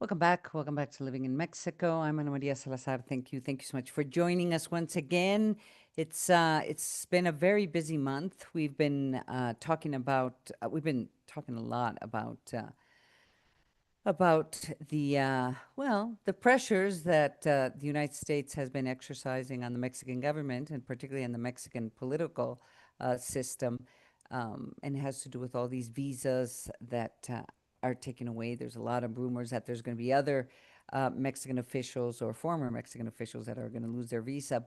Welcome back. Welcome back to Living in Mexico. I'm Ana Maria Salazar. Thank you. Thank you so much for joining us once again. It's been a very busy month. We've been talking a lot about the pressures that the United States has been exercising on the Mexican government, and particularly on the Mexican political system. And it has to do with all these visas that are taken away. There's a lot of rumors that there's going to be other Mexican officials or former Mexican officials that are going to lose their visa.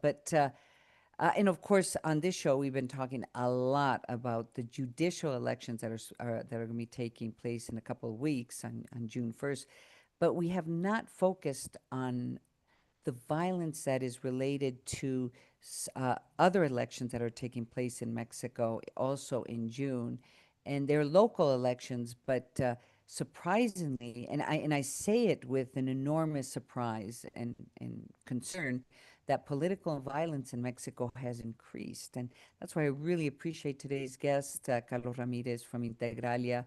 And of course, on this show, we've been talking a lot about the judicial elections that are going to be taking place in a couple of weeks on June 1st. But we have not focused on the violence that is related to other elections that are taking place in Mexico also in June. And they're local elections, but surprisingly, and I say it with an enormous surprise and concern, that political violence in Mexico has increased. And that's why I really appreciate today's guest, Carlos Ramirez from Integralia,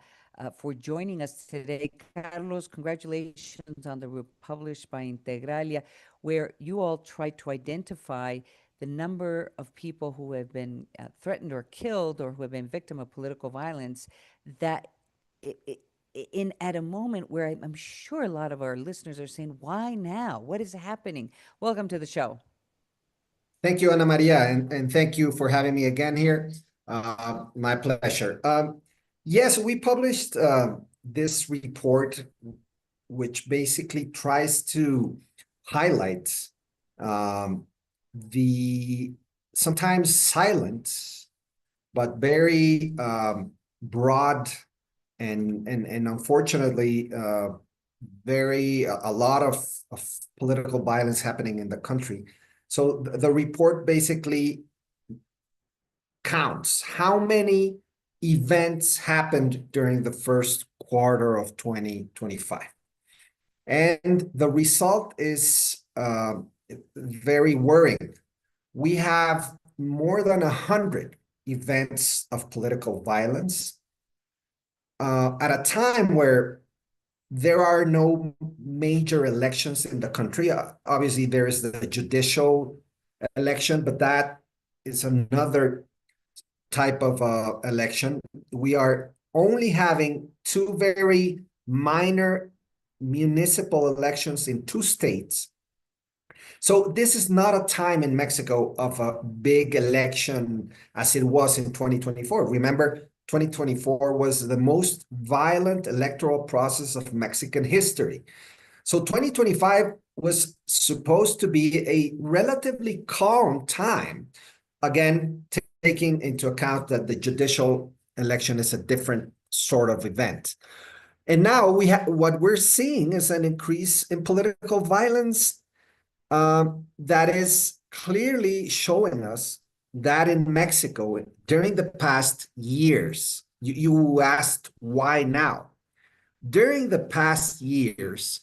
for joining us today. Carlos, congratulations on the report published by Integralia, where you all tried to identify the number of people who have been threatened or killed or who have been victim of political violence, that in at a moment where I'm sure a lot of our listeners are saying, why now? What is happening? Welcome to the show. Thank you, Ana Maria, and thank you for having me again here. My pleasure. Yes, we published this report, which basically tries to highlight the sometimes silent, but very broad and unfortunately a lot of political violence happening in the country. So the report basically counts how many events happened during the first quarter of 2025. And the result is very worrying. We have more than 100 events of political violence at a time where there are no major elections in the country. Obviously, there is the judicial election, but that is another type of election. We are only having two very minor municipal elections in two states. So this is not a time in Mexico of a big election as it was in 2024. Remember, 2024 was the most violent electoral process of Mexican history. So 2025 was supposed to be a relatively calm time, again, taking into account that the judicial election is a different sort of event. And now what we're seeing is an increase in political violence that is clearly showing us that in Mexico, during the past years, you asked why now? During the past years,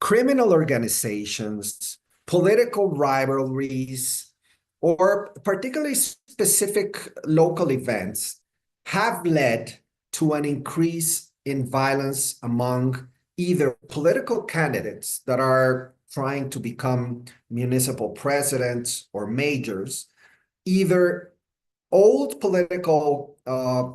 criminal organizations, political rivalries, or particularly specific local events have led to an increase in violence among either political candidates that are trying to become municipal presidents or mayors, either old political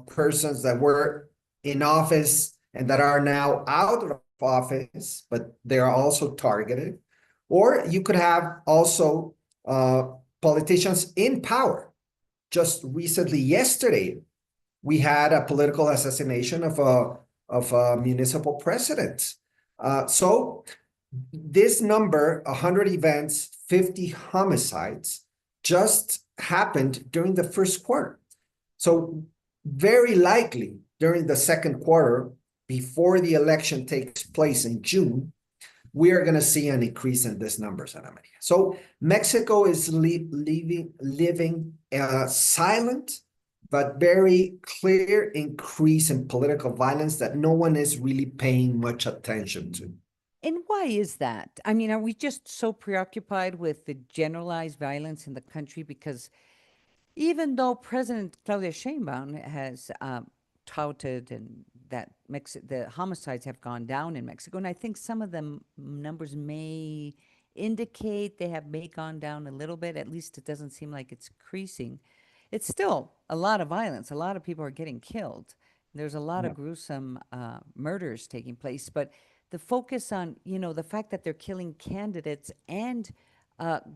persons that were in office and that are now out of office, but they are also targeted, or you could have also politicians in power. Just recently, yesterday, we had a political assassination of a municipal president. So this number, 100 events, 50 homicides, just happened during the first quarter. So very likely during the second quarter, before the election takes place in June, we are going to see an increase in these numbers, Ana Maria. So Mexico is living a silent but very clear increase in political violence that no one is really paying much attention to. And why is that? I mean, are we just so preoccupied with the generalized violence in the country? Because even though President Claudia Sheinbaum has touted and that the homicides have gone down in Mexico, and I think some of the numbers may indicate may gone down a little bit. At least it doesn't seem like it's increasing. It's still a lot of violence. A lot of people are getting killed. There's a lot of Yeah. gruesome murders taking place, but the focus on, the fact that they're killing candidates and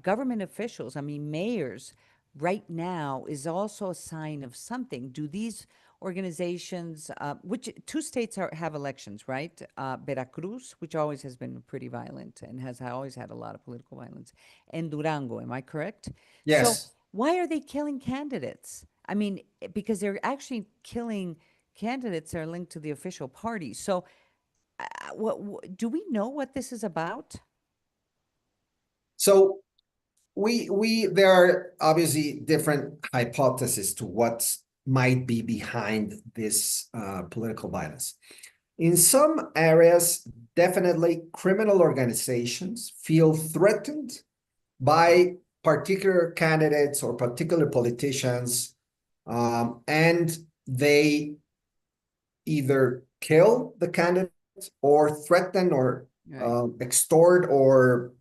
government officials, I mean, mayors, right now is also a sign of something. Do these organizations, which two states have elections, right? Veracruz, which always has been pretty violent and has always had a lot of political violence, and Durango, am I correct? So Yes. why are they killing candidates? I mean, because they're actually killing candidates that are linked to the official party. So, do we know what this is about? So there are obviously different hypotheses to what might be behind this political violence. In some areas, definitely criminal organizations feel threatened by particular candidates or particular politicians, and they either kill the candidates or threaten or Right. extort or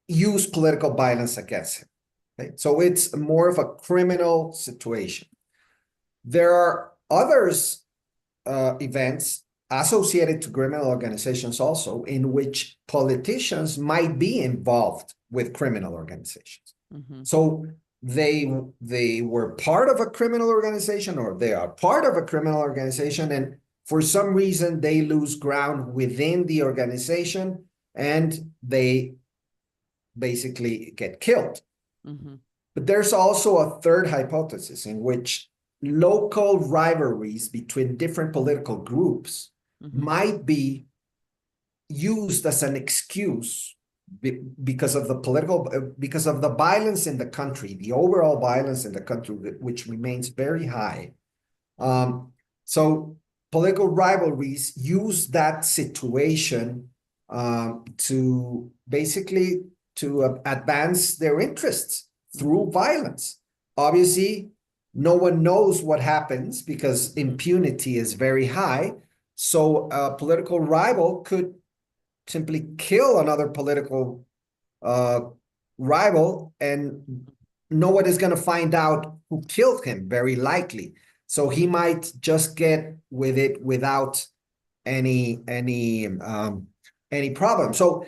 use political violence against him. Okay? So it's more of a criminal situation. There are others events associated to criminal organizations also in which politicians might be involved with criminal organizations. Mm-hmm. So they were part of a criminal organization or they are part of a criminal organization, and for some reason they lose ground within the organization and they basically get killed. Mm-hmm. But there's also a third hypothesis in which local rivalries between different political groups Mm-hmm. might be used as an excuse because of the violence in the country, the overall violence in the country, which remains very high. Mm-hmm. So political rivalries use that situation to basically advance their interests through Mm-hmm. violence. Obviously, no one knows what happens because Mm-hmm. impunity is very high. So a political rival could simply kill another political rival, and no one is going to find out who killed him, very likely. So he might just get with it without any problem. So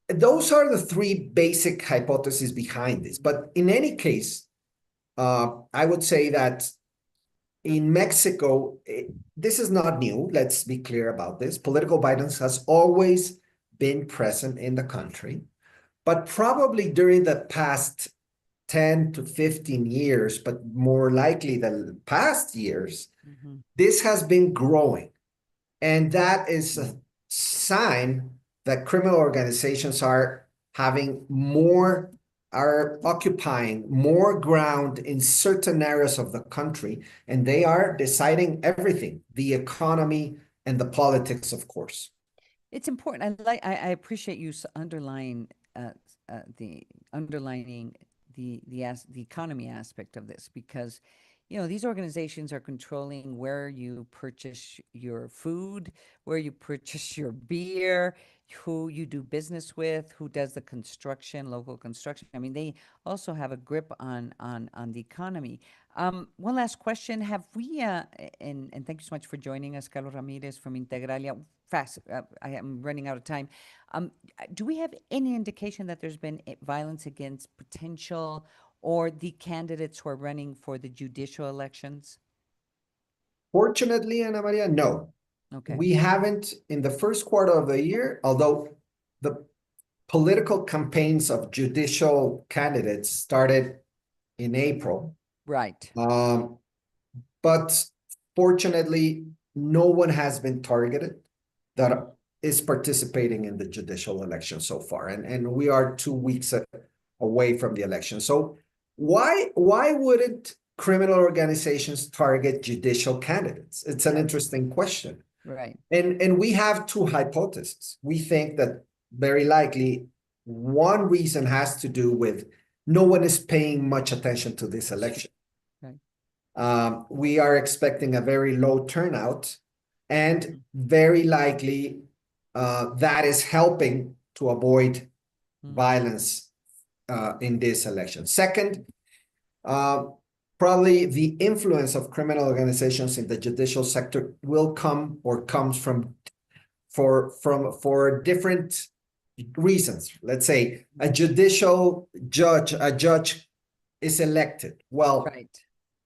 those are the three basic hypotheses behind this. But in any case, I would say that in Mexico, this is not new. Let's be clear about this. Political violence has always been present in the country, but probably during the past 10 to 15 years, but more likely the past years, Mm-hmm. this has been growing. And that is a sign that criminal organizations are occupying more ground in certain areas of the country, and they are deciding everything, the economy and the politics, of course. It's important. I appreciate you underlying the underlining the economy aspect of this, because these organizations are controlling where you purchase your food, where you purchase your beer, who you do business with, who does the construction, local construction. I mean, they also have a grip on the economy. One last question: Have we? And thank you so much for joining us, Carlos Ramirez from Integralia. Fast, I am running out of time. Do we have any indication that there's been violence against potential or the candidates who are running for the judicial elections? Fortunately, Ana Maria, no. Okay. We haven't in the first quarter of the year, although the political campaigns of judicial candidates started in April. Right. But fortunately, no one has been targeted that is participating in the judicial election so far. And we are 2 weeks away from the election. So why wouldn't criminal organizations target judicial candidates? It's an Right. interesting question. Right. And we have two hypotheses. We think that very likely one reason has to do with no one is paying much attention to this election. Right. We are expecting a very low turnout, and very likely that is helping to avoid violence in this election. Second, probably the influence of criminal organizations in the judicial sector will come or comes from for different reasons. Let's say a judge is elected. Well, Right.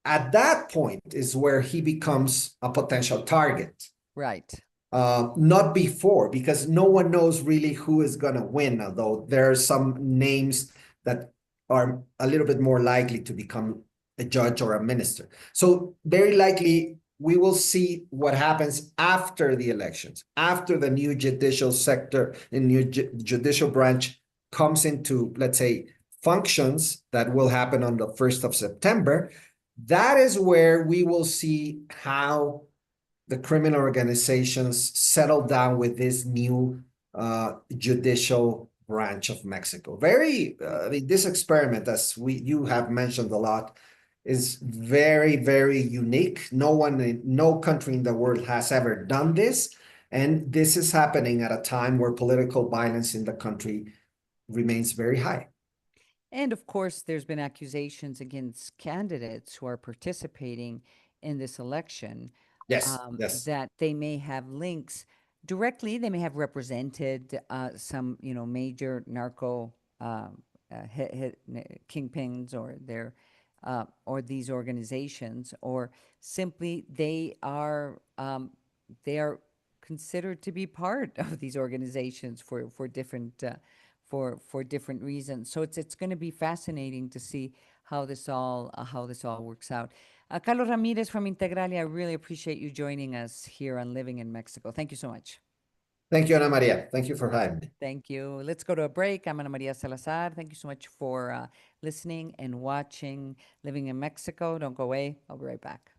at that point is where he becomes a potential target. Right. Not before, because no one knows really who is going to win, although there are some names that are a little bit more likely to become a judge or a minister. So very likely we will see what happens after the elections, after the new judicial sector and new judicial branch comes into, let's say, functions that will happen on the 1st of September. That is where we will see how the criminal organizations settle down with this new judicial branch of Mexico. I mean, this experiment, as you have mentioned a lot, is very, very unique. No country in the world has ever done this. And this is happening at a time where political violence in the country remains very high. And of course, there's been accusations against candidates who are participating in this election Yes, yes. that they may have links directly. They may have represented some, major narco kingpins or their or these organizations, or simply they are considered to be part of these organizations for different for different reasons. So it's going to be fascinating to see how this all works out. Carlos Ramirez from Integralia, I really appreciate you joining us here on Living in Mexico. Thank you so much. Thank you, Ana Maria. Thank you for having me. Thank you. Let's go to a break. I'm Ana Maria Salazar. Thank you so much for listening and watching Living in Mexico. Don't go away. I'll be right back.